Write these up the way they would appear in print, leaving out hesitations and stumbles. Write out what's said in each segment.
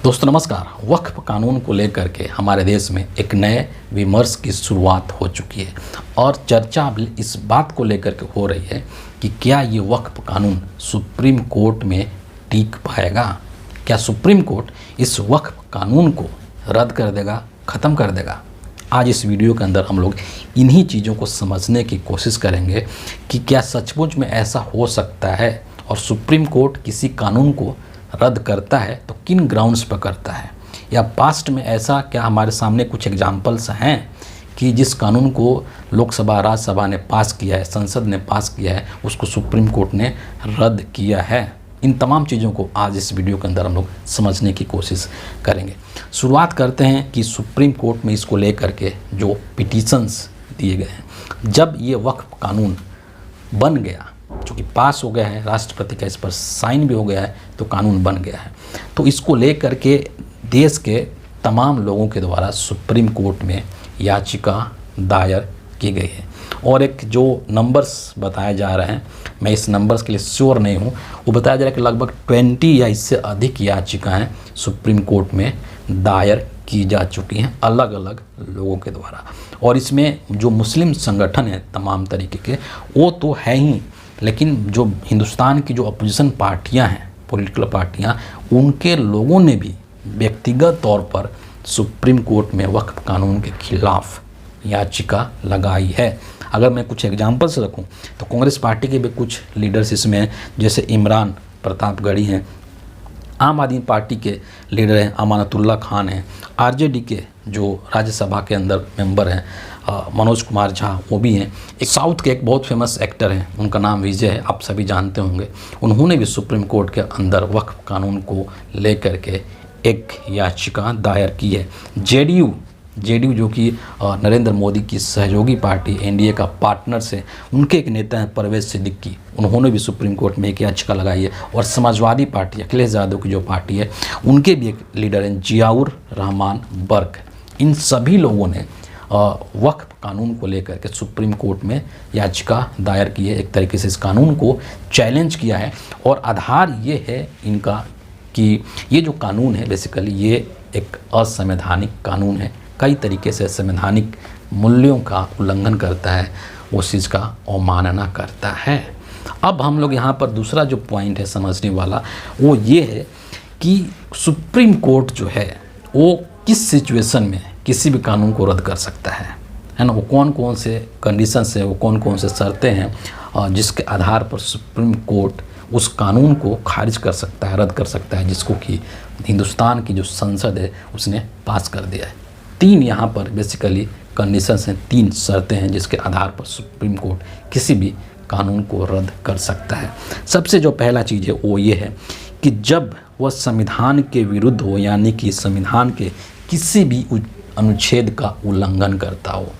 दोस्तों नमस्कार। वक्फ कानून को लेकर के हमारे देश में एक नए विमर्श की शुरुआत हो चुकी है और चर्चा अब इस बात को लेकर के हो रही है कि क्या ये वक्फ कानून सुप्रीम कोर्ट में टिक पाएगा। क्या सुप्रीम कोर्ट इस वक्फ कानून को रद्द कर देगा, ख़त्म कर देगा। आज इस वीडियो के अंदर हम लोग इन्हीं चीज़ों को समझने की कोशिश करेंगे कि क्या सचमुच में ऐसा हो सकता है और सुप्रीम कोर्ट किसी कानून को रद्द करता है तो किन ग्राउंड्स पर करता है, या पास्ट में ऐसा क्या हमारे सामने कुछ एग्जाम्पल्स हैं कि जिस कानून को लोकसभा राज्यसभा ने पास किया है, संसद ने पास किया है, उसको सुप्रीम कोर्ट ने रद्द किया है। इन तमाम चीज़ों को आज इस वीडियो के अंदर हम लोग समझने की कोशिश करेंगे। शुरुआत करते हैं कि सुप्रीम कोर्ट में इसको लेकर के जो पिटीशंस दिए गए हैं, जब ये वक्फ कानून बन गया, चूँकि पास हो गया है, राष्ट्रपति का इस पर साइन भी हो गया है, तो कानून बन गया है, तो इसको लेकर के देश के तमाम लोगों के द्वारा सुप्रीम कोर्ट में याचिका दायर की गई है। और एक जो नंबर्स बताए जा रहे हैं, मैं इस नंबर्स के लिए श्योर नहीं हूँ, वो बताया जा रहा है कि लगभग 20 या इससे अधिक याचिकाएँ सुप्रीम कोर्ट में दायर की जा चुकी हैं अलग अलग लोगों के द्वारा। और इसमें जो मुस्लिम संगठन है तमाम तरीके के, वो तो है ही, लेकिन जो हिंदुस्तान की जो अपोजिशन पार्टियां हैं, पॉलिटिकल पार्टियां, उनके लोगों ने भी व्यक्तिगत तौर पर सुप्रीम कोर्ट में वक्फ कानून के खिलाफ याचिका लगाई है। अगर मैं कुछ एग्जांपल्स रखूं तो कांग्रेस पार्टी के भी कुछ लीडर्स इसमें हैं, जैसे इमरान प्रतापगढ़ी हैं, आम आदमी पार्टी के लीडर हैं अमानतुल्लाह खान हैं, आरजेडी के जो राज्यसभा के अंदर मेंबर हैं मनोज कुमार झा, वो भी हैं। एक साउथ के एक बहुत फेमस एक्टर हैं, उनका नाम विजय है, आप सभी जानते होंगे। उन्होंने भी सुप्रीम कोर्ट के अंदर वक्फ कानून को लेकर के एक याचिका दायर की है। जेडीयू जो कि नरेंद्र मोदी की सहयोगी पार्टी, एनडीए का पार्टनर्स है, उनके एक नेता हैं परवेज सिद्दीकी, उन्होंने भी सुप्रीम कोर्ट में एक याचिका लगाई है। और समाजवादी पार्टी, अखिलेश यादव की जो पार्टी है, उनके भी एक लीडर हैं जियाउर रहमान बर्क। इन सभी लोगों ने वक्फ कानून को लेकर के सुप्रीम कोर्ट में याचिका दायर की है, एक तरीके से इस कानून को चैलेंज किया है। और आधार ये है इनका कि ये जो कानून है बेसिकली ये एक असंवैधानिक कानून है, कई तरीके से संवैधानिक मूल्यों का उल्लंघन करता है, उस चीज़ का अवमानना करता है। अब हम लोग यहाँ पर दूसरा जो पॉइंट है समझने वाला, वो ये है कि सुप्रीम कोर्ट जो है वो किस सिचुएशन में किसी भी कानून को रद्द कर सकता है ना। वो कौन कौन से कंडीशंस हैं, वो कौन कौन से शर्तें हैं जिसके आधार पर सुप्रीम कोर्ट उस कानून को खारिज कर सकता है, रद्द कर सकता है, जिसको कि हिंदुस्तान की जो संसद है उसने पास कर दिया है। 3 यहाँ पर बेसिकली कंडीशंस हैं, 3 शर्तें हैं जिसके आधार पर सुप्रीम कोर्ट किसी भी कानून को रद्द कर सकता है। सबसे जो पहला चीज़ है वो ये है कि जब वह संविधान के विरुद्ध हो, यानी कि संविधान के किसी भी अनुच्छेद का उल्लंघन करता हो।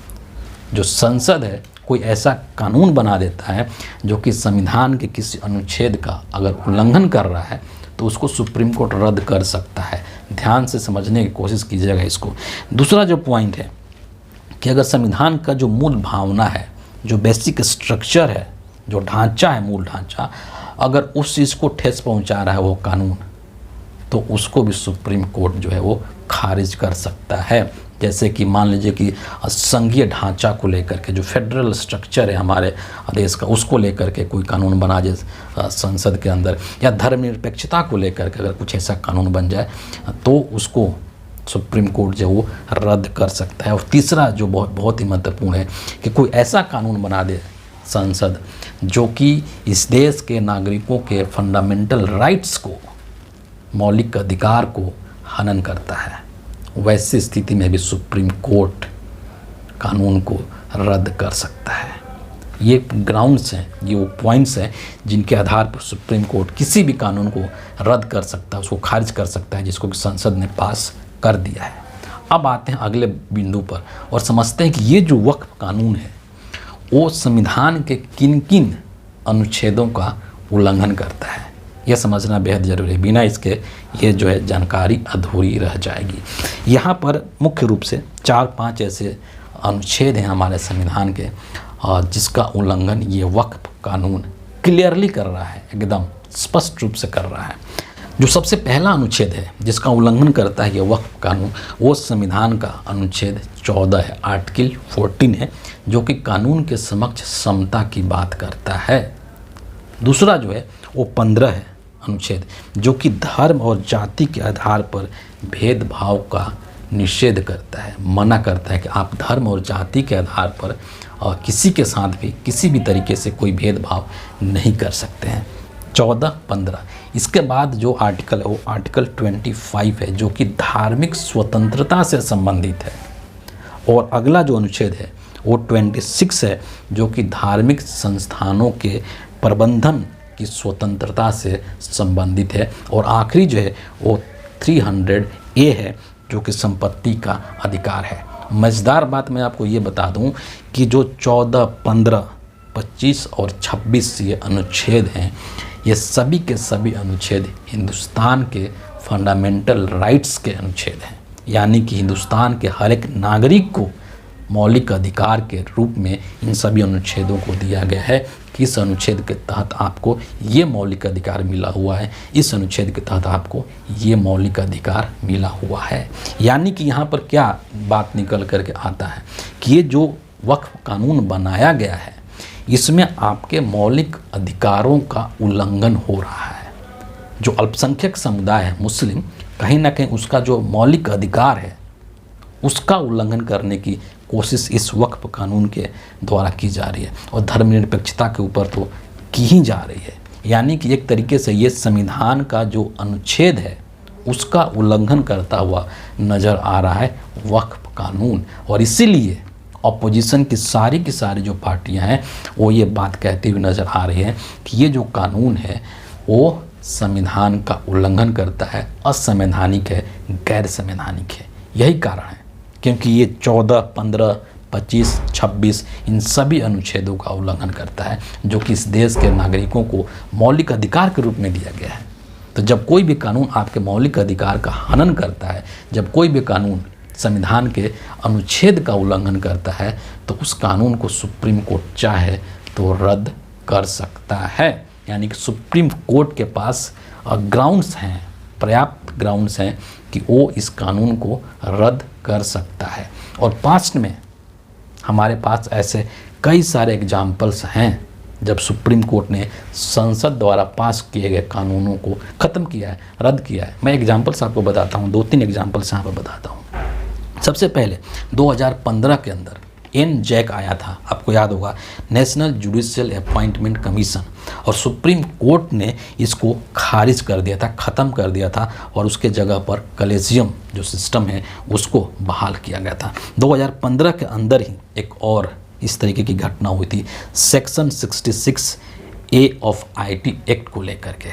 जो संसद है कोई ऐसा कानून बना देता है जो कि संविधान के किसी अनुच्छेद का अगर उल्लंघन कर रहा है तो उसको सुप्रीम कोर्ट रद्द कर सकता है। ध्यान से समझने की कोशिश कीजिएगा इसको। दूसरा जो पॉइंट है कि अगर संविधान का जो मूल भावना है, जो बेसिक स्ट्रक्चर है, जो ढांचा है, मूल ढांचा, अगर उस चीज़ को ठेस पहुंचा रहा है वो कानून, तो उसको भी सुप्रीम कोर्ट जो है वो खारिज कर सकता है। जैसे कि मान लीजिए कि संघीय ढांचा को लेकर के, जो फेडरल स्ट्रक्चर है हमारे देश का, उसको लेकर के कोई कानून बना जाए संसद के अंदर, या धर्मनिरपेक्षता को लेकर के अगर कुछ ऐसा कानून बन जाए तो उसको सुप्रीम कोर्ट जो वो रद्द कर सकता है। और तीसरा जो बहुत ही महत्वपूर्ण है कि कोई ऐसा कानून बना दे संसद जो कि इस देश के नागरिकों के फंडामेंटल राइट्स को, मौलिक अधिकार को हनन करता है, वैसी स्थिति में भी सुप्रीम कोर्ट कानून को रद्द कर सकता है। ये ग्राउंड्स हैं, ये वो पॉइंट्स हैं जिनके आधार पर सुप्रीम कोर्ट किसी भी कानून को रद्द कर सकता है, उसको खारिज कर सकता है, जिसको कि संसद ने पास कर दिया है। अब आते हैं अगले बिंदु पर और समझते हैं कि ये जो वक्फ कानून है वो संविधान के किन किन अनुच्छेदों का उल्लंघन करता है। यह समझना बेहद ज़रूरी है, बिना इसके ये जो है जानकारी अधूरी रह जाएगी। यहाँ पर मुख्य रूप से 4-5 ऐसे अनुच्छेद हैं हमारे संविधान के जिसका उल्लंघन ये वक्फ कानून क्लियरली कर रहा है, एकदम स्पष्ट रूप से कर रहा है। जो सबसे पहला अनुच्छेद है जिसका उल्लंघन करता है ये वक्फ कानून, वो संविधान का अनुच्छेद 14 है, आर्टिकल 14 है, जो कि कानून के समक्ष समता की बात करता है। दूसरा जो है वो 15 है अनुच्छेद, जो कि धर्म और जाति के आधार पर भेदभाव का निषेध करता है, मना करता है कि आप धर्म और जाति के आधार पर किसी के साथ भी किसी भी तरीके से कोई भेदभाव नहीं कर सकते हैं। 14-15। इसके बाद जो आर्टिकल है वो आर्टिकल 25 है, जो कि धार्मिक स्वतंत्रता से संबंधित है। और अगला जो अनुच्छेद है वो 26 है, जो कि धार्मिक संस्थानों के प्रबंधन की स्वतंत्रता से संबंधित है। और आखिरी जो है वो 300A है, जो कि संपत्ति का अधिकार है। मज़ेदार बात मैं आपको ये बता दूं कि जो 14, 15, 25 और 26 ये अनुच्छेद हैं, ये सभी के सभी अनुच्छेद हिंदुस्तान के फंडामेंटल राइट्स के अनुच्छेद हैं, यानी कि हिंदुस्तान के हर एक नागरिक को मौलिक अधिकार के रूप में इन सभी अनुच्छेदों को दिया गया है कि इस अनुच्छेद के तहत आपको ये मौलिक अधिकार मिला हुआ है, इस अनुच्छेद के तहत आपको ये मौलिक अधिकार मिला हुआ है। यानी कि यहाँ पर क्या बात निकल करके आता है कि ये जो वक्फ कानून बनाया गया है, इसमें आपके मौलिक अधिकारों का उल्लंघन हो रहा है। जो अल्पसंख्यक समुदाय है मुस्लिम, कहीं ना कहीं उसका जो मौलिक अधिकार है उसका उल्लंघन करने की कोशिश इस वक्फ कानून के द्वारा की जा रही है, और धर्मनिरपेक्षता के ऊपर तो की ही जा रही है। यानी कि एक तरीके से ये संविधान का जो अनुच्छेद है उसका उल्लंघन करता हुआ नज़र आ रहा है वक्फ कानून। और इसीलिए अपोजिशन की सारी जो पार्टियां हैं वो ये बात कहती हुई नज़र आ रही है कि ये जो कानून है वो संविधान का उल्लंघन करता है, असंवैधानिक है, गैर संवैधानिक है। यही कारण है क्योंकि ये 14, 15, 25, 26 इन सभी अनुच्छेदों का उल्लंघन करता है, जो कि इस देश के नागरिकों को मौलिक अधिकार के रूप में दिया गया है। तो जब कोई भी कानून आपके मौलिक अधिकार का हनन करता है, जब कोई भी कानून संविधान के अनुच्छेद का उल्लंघन करता है, तो उस कानून को सुप्रीम कोर्ट चाहे तो रद्द कर सकता है। यानी कि सुप्रीम कोर्ट के पास ग्राउंड्स हैं, पर्याप्त ग्राउंड्स हैं कि वो इस कानून को रद्द कर सकता है। और पास्ट में हमारे पास ऐसे कई सारे एग्जाम्पल्स हैं जब सुप्रीम कोर्ट ने संसद द्वारा पास किए गए कानूनों को ख़त्म किया है, रद्द किया है। मैं एग्जाम्पल्स आपको बताता हूँ, 2-3 एग्जाम्पल्स यहाँ पर बताता हूँ। सबसे पहले 2015 के अंदर NJAC आया था, आपको याद होगा, नेशनल जुडिशियल अपॉइंटमेंट कमीशन, और सुप्रीम कोर्ट ने इसको खारिज कर दिया था, ख़त्म कर दिया था, और उसके जगह पर कलेजियम जो सिस्टम है उसको बहाल किया गया था। 2015 के अंदर ही एक और इस तरीके की घटना हुई थी, section 66A of IT act को लेकर के,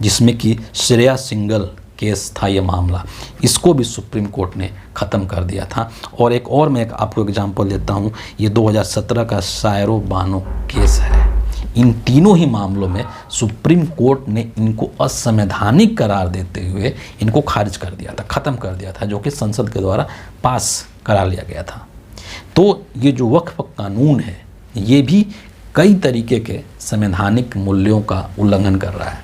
जिसमें कि श्रेया सिंगल केस था ये मामला, इसको भी सुप्रीम कोर्ट ने ख़त्म कर दिया था। और एक और मैं आपको एग्जांपल देता हूँ, ये 2017 का शायरो बानो केस है। इन तीनों ही मामलों में सुप्रीम कोर्ट ने इनको असंवैधानिक करार देते हुए इनको खारिज कर दिया था, ख़त्म कर दिया था, जो कि संसद के द्वारा पास करा लिया गया था। तो ये जो वक्फ कानून है ये भी कई तरीके के संवैधानिक मूल्यों का उल्लंघन कर रहा है।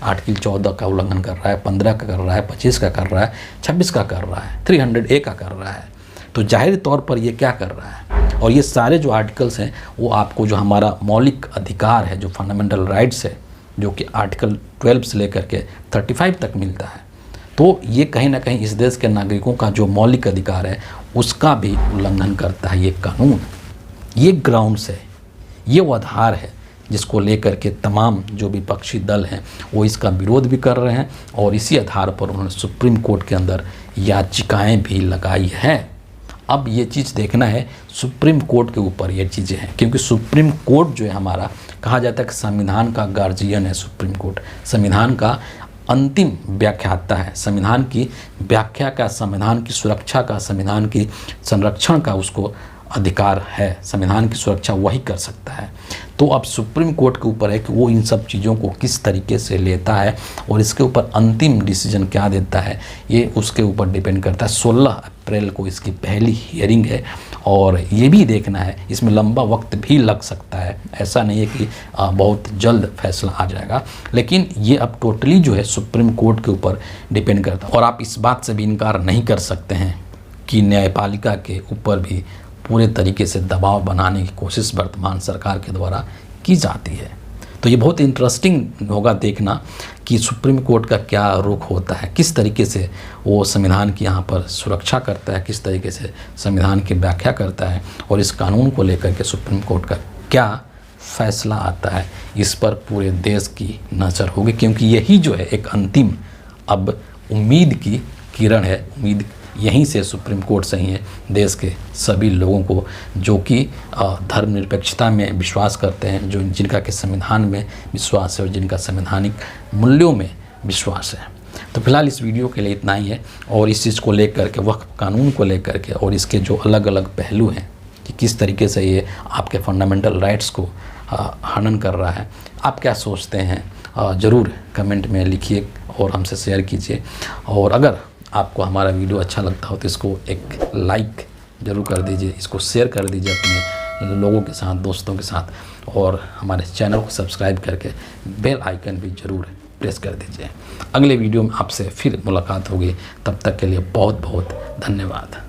आर्टिकल 14 का उल्लंघन कर रहा है, 15 का कर रहा है, 25 का कर रहा है, 26 का कर रहा है, 300A का कर रहा है। तो जाहिर तौर पर ये क्या कर रहा है, और ये सारे जो आर्टिकल्स हैं वो आपको जो हमारा मौलिक अधिकार है, जो फंडामेंटल राइट्स है, जो कि आर्टिकल 12 से लेकर के 35 तक मिलता है, तो ये कहीं ना कहीं इस देश के नागरिकों का जो मौलिक अधिकार है उसका भी उल्लंघन करता है ये कानून। ये ग्राउंड्स है, ये वो आधार है जिसको लेकर के तमाम जो विपक्षी दल हैं वो इसका विरोध भी कर रहे हैं, और इसी आधार पर उन्होंने सुप्रीम कोर्ट के अंदर याचिकाएं भी लगाई हैं। अब ये चीज़ देखना है सुप्रीम कोर्ट के ऊपर ये चीज़ें हैं, क्योंकि सुप्रीम कोर्ट जो है हमारा, कहा जाता है कि संविधान का गार्जियन है सुप्रीम कोर्ट, संविधान का अंतिम व्याख्याता है, संविधान की व्याख्या का, संविधान की सुरक्षा का, संविधान की संरक्षण का उसको अधिकार है, संविधान की सुरक्षा वही कर सकता है। तो अब सुप्रीम कोर्ट के ऊपर है कि वो इन सब चीज़ों को किस तरीके से लेता है और इसके ऊपर अंतिम डिसीजन क्या देता है, ये उसके ऊपर डिपेंड करता है। 16 अप्रैल को इसकी पहली हियरिंग है और ये भी देखना है, इसमें लंबा वक्त भी लग सकता है, ऐसा नहीं है कि बहुत जल्द फैसला आ जाएगा। लेकिन ये अब टोटली जो है सुप्रीम कोर्ट के ऊपर डिपेंड करता है। और आप इस बात से भी इनकार नहीं कर सकते हैं कि न्यायपालिका के ऊपर भी पूरे तरीके से दबाव बनाने की कोशिश वर्तमान सरकार के द्वारा की जाती है। तो ये बहुत इंटरेस्टिंग होगा देखना कि सुप्रीम कोर्ट का क्या रुख होता है, किस तरीके से वो संविधान की यहाँ पर सुरक्षा करता है, किस तरीके से संविधान की व्याख्या करता है, और इस कानून को लेकर के सुप्रीम कोर्ट का क्या फैसला आता है, इस पर पूरे देश की नज़र होगी। क्योंकि यही जो है एक अंतिम अब उम्मीद की किरण है। उम्मीद यहीं से सुप्रीम कोर्ट से ही है देश के सभी लोगों को, जो कि धर्मनिरपेक्षता में विश्वास करते हैं, जो जिनका के संविधान में विश्वास है और जिनका संवैधानिक मूल्यों में विश्वास है। तो फिलहाल इस वीडियो के लिए इतना ही है। और इस चीज़ को लेकर के, वक्फ कानून को लेकर के और इसके जो अलग अलग पहलू हैं कि किस तरीके से ये आपके फंडामेंटल राइट्स को हनन कर रहा है, आप क्या सोचते हैं, ज़रूर कमेंट में लिखिए और हमसे शेयर कीजिए। और अगर आपको हमारा वीडियो अच्छा लगता हो तो इसको एक लाइक ज़रूर कर दीजिए, इसको शेयर कर दीजिए अपने लोगों के साथ, दोस्तों के साथ, और हमारे चैनल को सब्सक्राइब करके बेल आइकन भी ज़रूर प्रेस कर दीजिए। अगले वीडियो में आपसे फिर मुलाकात होगी, तब तक के लिए बहुत बहुत धन्यवाद।